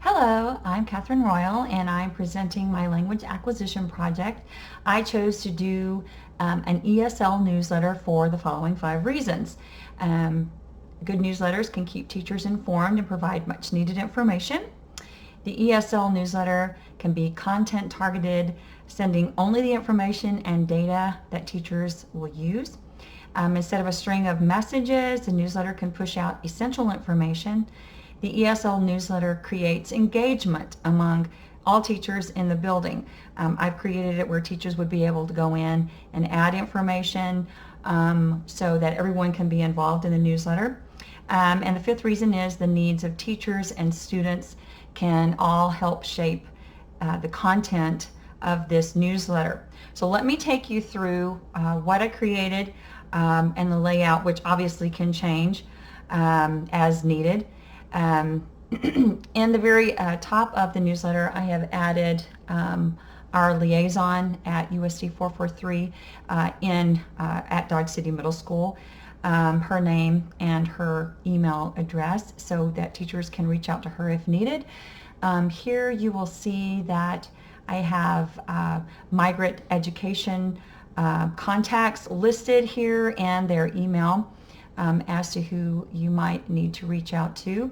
Hello, I'm Catherine Royal and I'm presenting my language acquisition project. I chose to do an ESL newsletter for the following 5 reasons. Good newsletters can keep teachers informed and provide much needed information. The ESL newsletter can be content targeted, sending only the information and data that teachers will use. Instead of a string of messages, the newsletter can push out essential information. The ESL newsletter creates engagement among all teachers in the building. I've created it where teachers would be able to go in and add information so that everyone can be involved in the newsletter. And the 5th reason is the needs of teachers and students can all help shape the content of this newsletter. So let me take you through what I created and the layout, which obviously can change as needed. In the very top of the newsletter, I have added our liaison at USD 443 at Dodge City Middle School, her name and her email address so that teachers can reach out to her if needed. Here you will see that I have migrant education contacts listed here and their email as to who you might need to reach out to.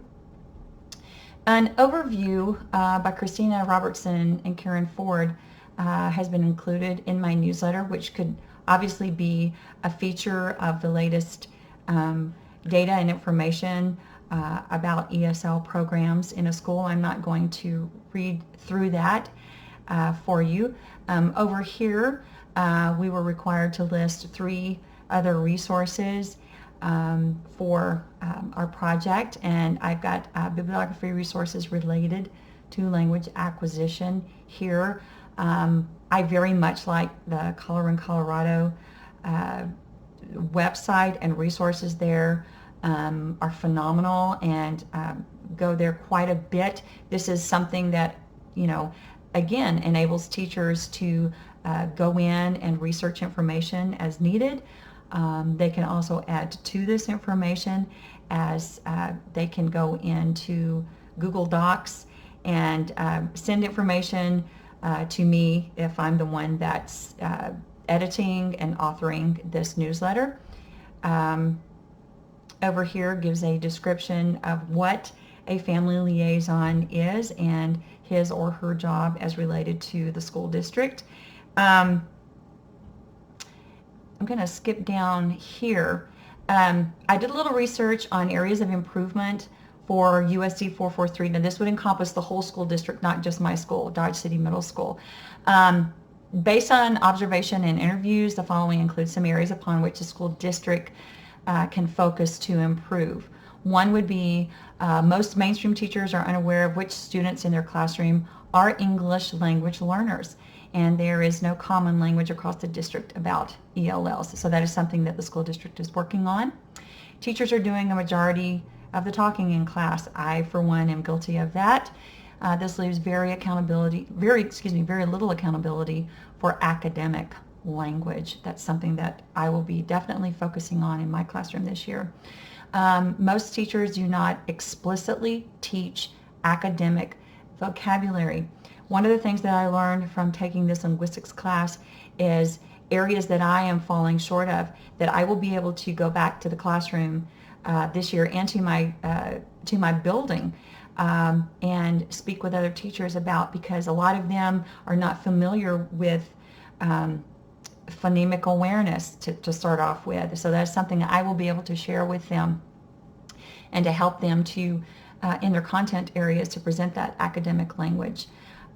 An overview by Christina Robertson and Karen Ford has been included in my newsletter, which could obviously be a feature of the latest data and information about ESL programs in a school. I'm not going to read through that for you. Over here, we were required to list 3 other resources for our project, and I've got bibliography resources related to language acquisition here. I very much like the Colorado website, and resources there are phenomenal and go there quite a bit. This is something that, again, enables teachers to go in and research information as needed. They can also add to this information as they can go into Google Docs and send information to me if I'm the one that's editing and authoring this newsletter. Over here gives a description of what a family liaison is and his or her job as related to the school district. I'm going to skip down here. I did a little research on areas of improvement for USD 443. Now this would encompass the whole school district, not just my school, Dodge City Middle School. Based on observation and interviews, the following include some areas upon which the school district can focus to improve. One would be most mainstream teachers are unaware of which students in their classroom are English language learners, and there is no common language across the district about ELLs. So that is something that the school district is working on. Teachers are doing a majority of the talking in class. I, for one, am guilty of that. This leaves very little accountability for academic language. That's something that I will be definitely focusing on in my classroom this year. Most teachers do not explicitly teach academic vocabulary. One of the things that I learned from taking this linguistics class is areas that I am falling short of, that I will be able to go back to the classroom this year and to my building and speak with other teachers about, because a lot of them are not familiar with phonemic awareness to start off with. So that's something that I will be able to share with them and to help them to in their content areas to present that academic language.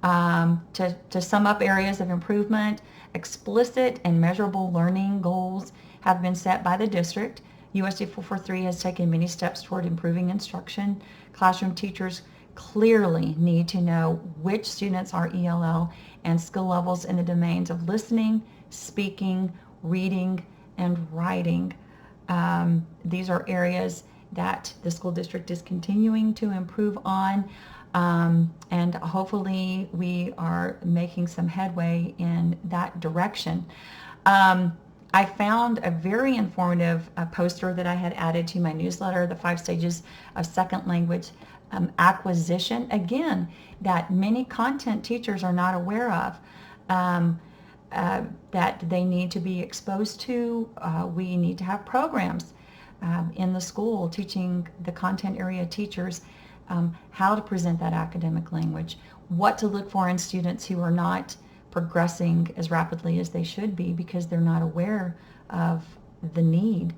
To sum up areas of improvement, explicit and measurable learning goals have been set by the district. USD 443 has taken many steps toward improving instruction. Classroom teachers clearly need to know which students are ELL and skill levels in the domains of listening, speaking, reading, and writing. These are areas that the school district is continuing to improve on, and hopefully we are making some headway in that direction. I found a very informative poster that I had added to my newsletter, the 5 stages of second language acquisition, again, that many content teachers are not aware of, that they need to be exposed to. We need to have programs in the school teaching the content area teachers how to present that academic language, what to look for in students who are not progressing as rapidly as they should be because they're not aware of the need.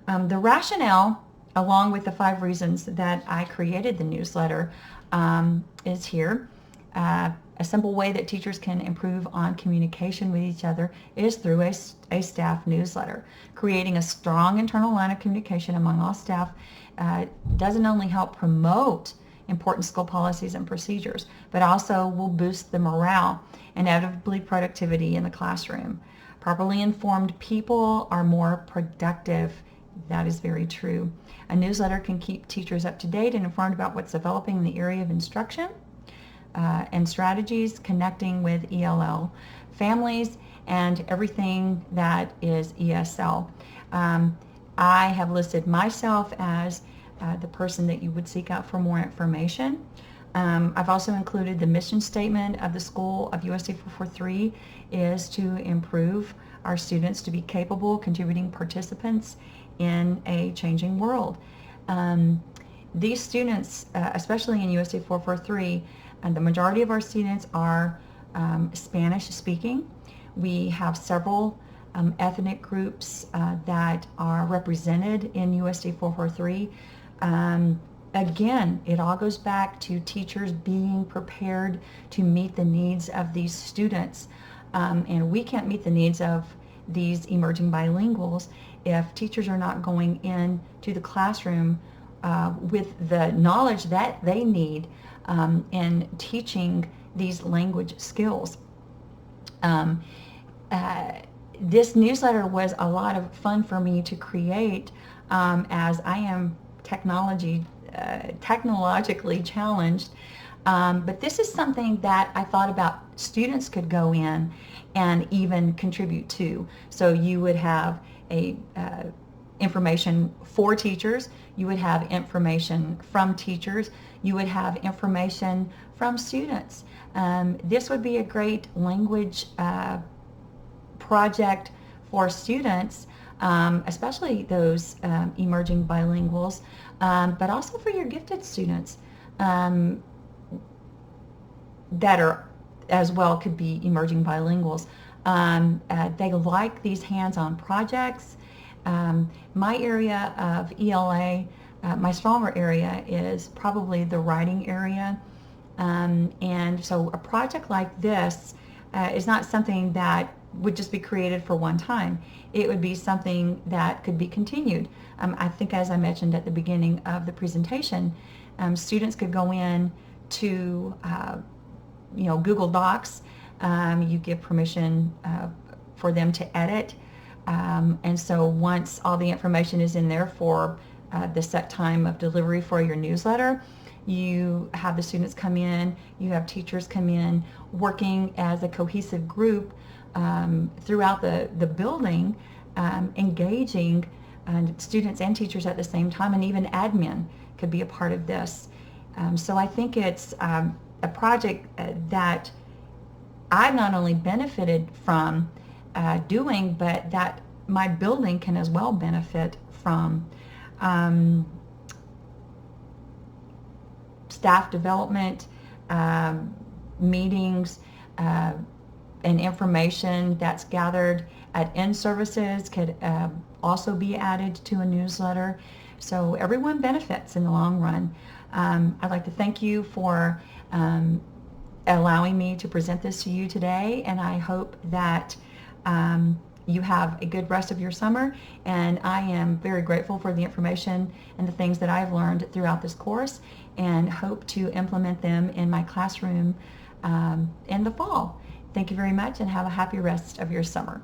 The rationale, along with the 5 reasons that I created the newsletter, is here. A simple way that teachers can improve on communication with each other is through a staff newsletter. Creating a strong internal line of communication among all staff doesn't only help promote important school policies and procedures, but also will boost the morale and inevitably productivity in the classroom. Properly informed people are more productive. That is very true. A newsletter can keep teachers up to date and informed about what's developing in the area of instruction and strategies, connecting with ELL families and everything that is ESL. I have listed myself as the person that you would seek out for more information. I've also included the mission statement of the school of USD 443 is to improve our students to be capable, contributing participants in a changing world. These students, especially in USD 443, and the majority of our students are Spanish speaking. We have several ethnic groups that are represented in USD 443. Again, it all goes back to teachers being prepared to meet the needs of these students. And we can't meet the needs of these emerging bilinguals if teachers are not going into the classroom with the knowledge that they need in teaching these language skills. This newsletter was a lot of fun for me to create as I am technologically challenged. But this is something that I thought about students could go in and even contribute to. So you would have information for teachers, you would have information from teachers, you would have information from students. This would be a great language project for students, especially those emerging bilinguals, but also for your gifted students that are as well could be emerging bilinguals. They like these hands-on projects. My area of ELA, my stronger area is probably the writing area. And so a project like this is not something that would just be created for one time. It would be something that could be continued. I think, as I mentioned at the beginning of the presentation, students could go in to Google Docs. You give permission for them to edit. And so once all the information is in there for the set time of delivery for your newsletter, you have the students come in, you have teachers come in, working as a cohesive group throughout the building, engaging students and teachers at the same time, and even admin could be a part of this. So I think it's a project that I've not only benefited from doing, but that my building can as well benefit from. Staff development, meetings, and information that's gathered at in-services could also be added to a newsletter. So everyone benefits in the long run. I'd like to thank you for allowing me to present this to you today, and I hope that you have a good rest of your summer, and I am very grateful for the information and the things that I've learned throughout this course, and hope to implement them in my classroom in the fall. Thank you very much, and have a happy rest of your summer.